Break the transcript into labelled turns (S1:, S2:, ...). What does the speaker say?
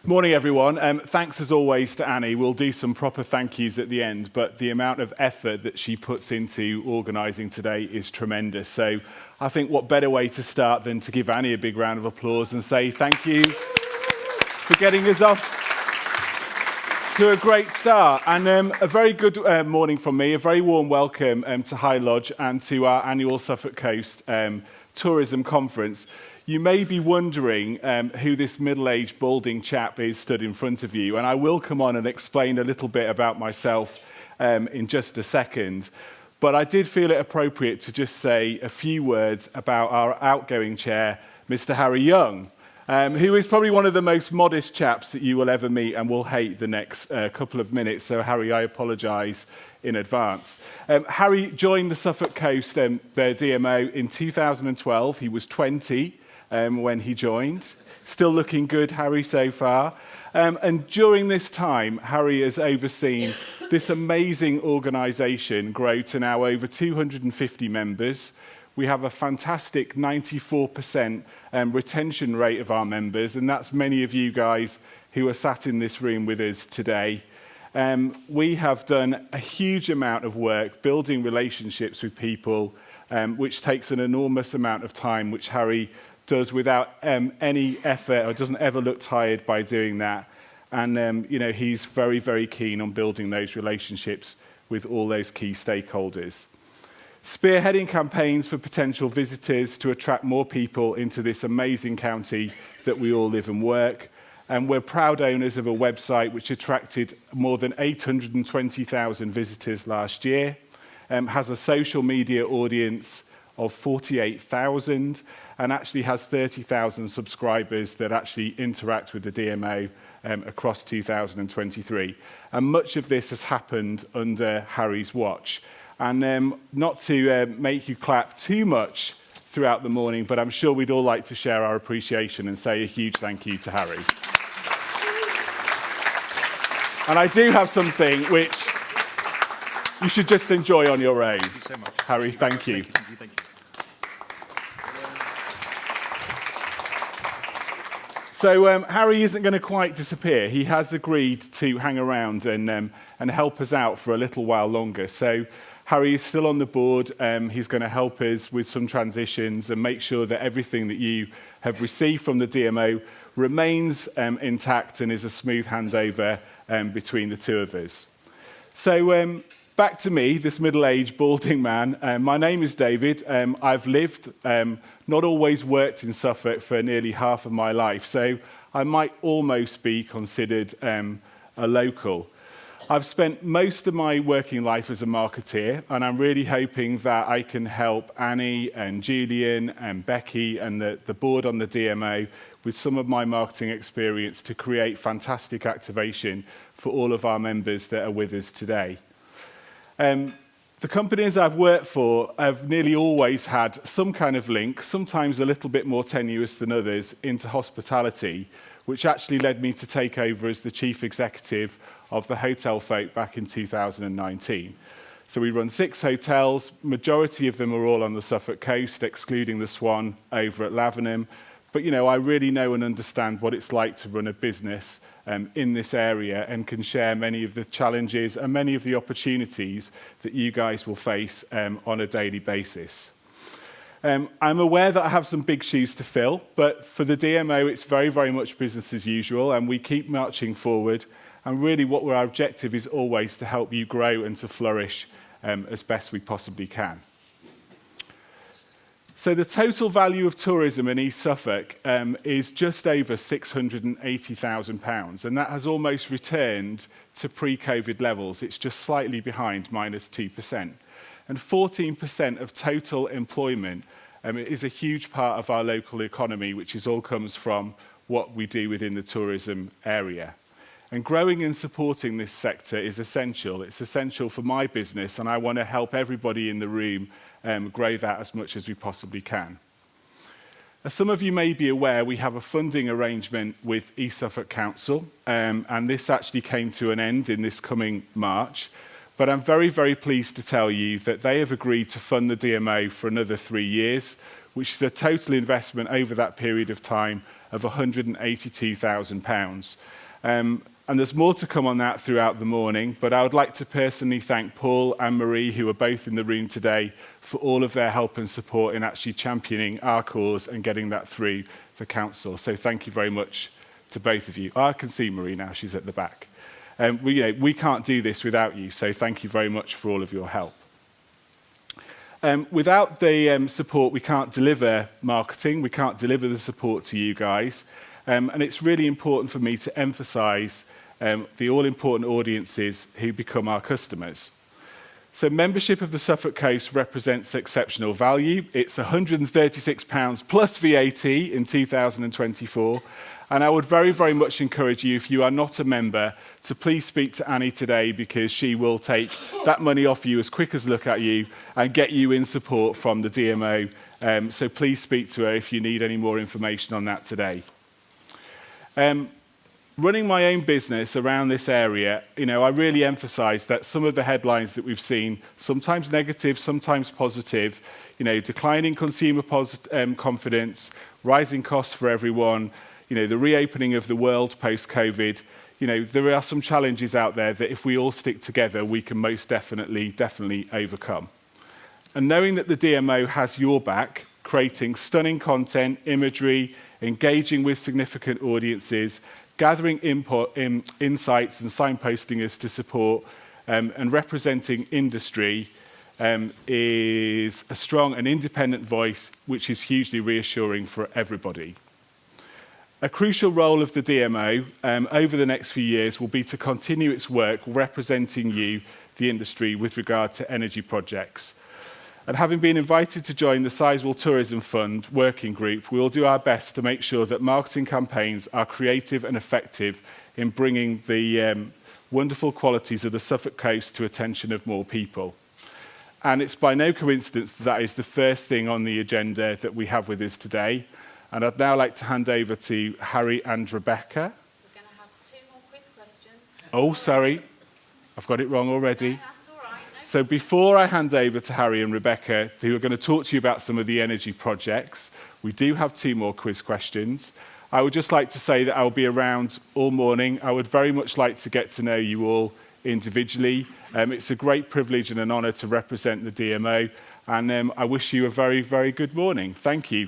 S1: Morning, everyone. Thanks, as always, to Annie. We'll do some proper thank yous at the end, but the amount of effort that she puts into organising today is tremendous. So I think what better way to start than to give Annie a big round of applause and say thank you for getting us off to a great start. And a very good morning from me, a very warm welcome to High Lodge and to our annual Suffolk Coast Tourism Conference. You may be wondering who this middle-aged, balding chap is stood in front of you, and I will come on and explain a little bit about myself in just a second. But I did feel it appropriate to just say a few words about our outgoing chair, Mr. Harry Young, who is probably one of the most modest chaps that you will ever meet and will hate the next couple of minutes. So, Harry, I apologise in advance. Harry joined the Suffolk Coast, their DMO, in 2012. He was 20. When he joined. Still looking good, Harry, so far. And during this time, Harry has overseen this amazing organisation grow to now over 250 members. We have a fantastic 94% retention rate of our members, and that's many of you guys who are sat in this room with us today. We have done a huge amount of work building relationships with people, which takes an enormous amount of time, which Harry does without any effort, or doesn't ever look tired by doing that. And, he's very, very keen on building those relationships with all those key stakeholders. Spearheading campaigns for potential visitors to attract more people into this amazing county that we all live and work. And we're proud owners of a website which attracted more than 820,000 visitors last year, has a social media audience of 48,000, and actually has 30,000 subscribers that actually interact with the DMO across 2023. And much of this has happened under Harry's watch. And not to make you clap too much throughout the morning, but I'm sure we'd all like to share our appreciation and say a huge thank you to Harry. And I do have something which you should just enjoy on your own.
S2: Thank you so much.
S1: Harry, thank you.
S2: Thank you.
S1: So Harry isn't going to quite disappear. He has agreed to hang around and help us out for a little while longer. So Harry is still on the board. He's going to help us with some transitions and make sure that everything that you have received from the DMO remains intact and is a smooth handover between the two of us. So back to me, this middle-aged, balding man. My name is David. I've lived, not always worked in Suffolk for nearly half of my life, so I might almost be considered a local. I've spent most of my working life as a marketeer, and I'm really hoping that I can help Annie and Julian and Becky and the board on the DMO with some of my marketing experience to create fantastic activation for all of our members that are with us today. The companies I've worked for have nearly always had some kind of link, sometimes a little bit more tenuous than others, into hospitality, which actually led me to take over as the chief executive of the Hotel Folk back in 2019. So we run 6 hotels, majority of them are all on the Suffolk coast, excluding the Swan over at Lavenham. But, I really know and understand what it's like to run a business in this area and can share many of the challenges and many of the opportunities that you guys will face on a daily basis. I'm aware that I have some big shoes to fill, but for the DMO, it's very, very much business as usual, and we keep marching forward. And really what our objective is always to help you grow and to flourish as best we possibly can. So the total value of tourism in East Suffolk is just over £680,000, and that has almost returned to pre-COVID levels. It's just slightly behind, minus 2%. And 14% of total employment is a huge part of our local economy, which all comes from what we do within the tourism area. And growing and supporting this sector is essential. It's essential for my business, and I want to help everybody in the room grow that as much as we possibly can. As some of you may be aware, we have a funding arrangement with East Suffolk Council, and this actually came to an end in this coming March. But I'm very, very pleased to tell you that they have agreed to fund the DMO for another 3 years, which is a total investment over that period of time of £182,000. And there's more to come on that throughout the morning, but I would like to personally thank Paul and Marie, who are both in the room today, for all of their help and support in actually championing our cause and getting that through for council. So thank you very much to both of you. I can see Marie now, she's at the back. We can't do this without you, so thank you very much for all of your help. Without the support, we can't deliver marketing, we can't deliver the support to you guys, and it's really important for me to emphasise the all-important audiences who become our customers. So membership of the Suffolk Coast represents exceptional value. It's £136 plus VAT in 2024. And I would very, very much encourage you, if you are not a member, to please speak to Annie today, because she will take that money off you as quick as look at you and get you in support from the DMO. So please speak to her if you need any more information on that today. Running my own business around this area, I really emphasise that some of the headlines that we've seen, sometimes negative, sometimes positive, declining consumer confidence, rising costs for everyone, the reopening of the world post-COVID, there are some challenges out there that if we all stick together, we can most definitely overcome. And knowing that the DMO has your back, creating stunning content, imagery, engaging with significant audiences, gathering input, insights and signposting us to support and representing industry is a strong and independent voice, which is hugely reassuring for everybody. A crucial role of the DMO over the next few years will be to continue its work representing you, the industry, with regard to energy projects. And having been invited to join the Sizewell Tourism Fund working group, we will do our best to make sure that marketing campaigns are creative and effective in bringing the wonderful qualities of the Suffolk Coast to attention of more people. And it's by no coincidence that is the first thing on the agenda that we have with us today. And I'd now like to hand over to Harry and Rebecca.
S2: We're going to have 2 more quiz questions.
S1: Oh, sorry. I've got it wrong already.
S2: No, that's all right. No.
S1: So before I hand over to Harry and Rebecca, who are going to talk to you about some of the energy projects, we do have 2 more quiz questions. I would just like to say that I'll be around all morning. I would very much like to get to know you all individually. It's a great privilege and an honour to represent the DMO, and I wish you a very, very good morning. Thank you.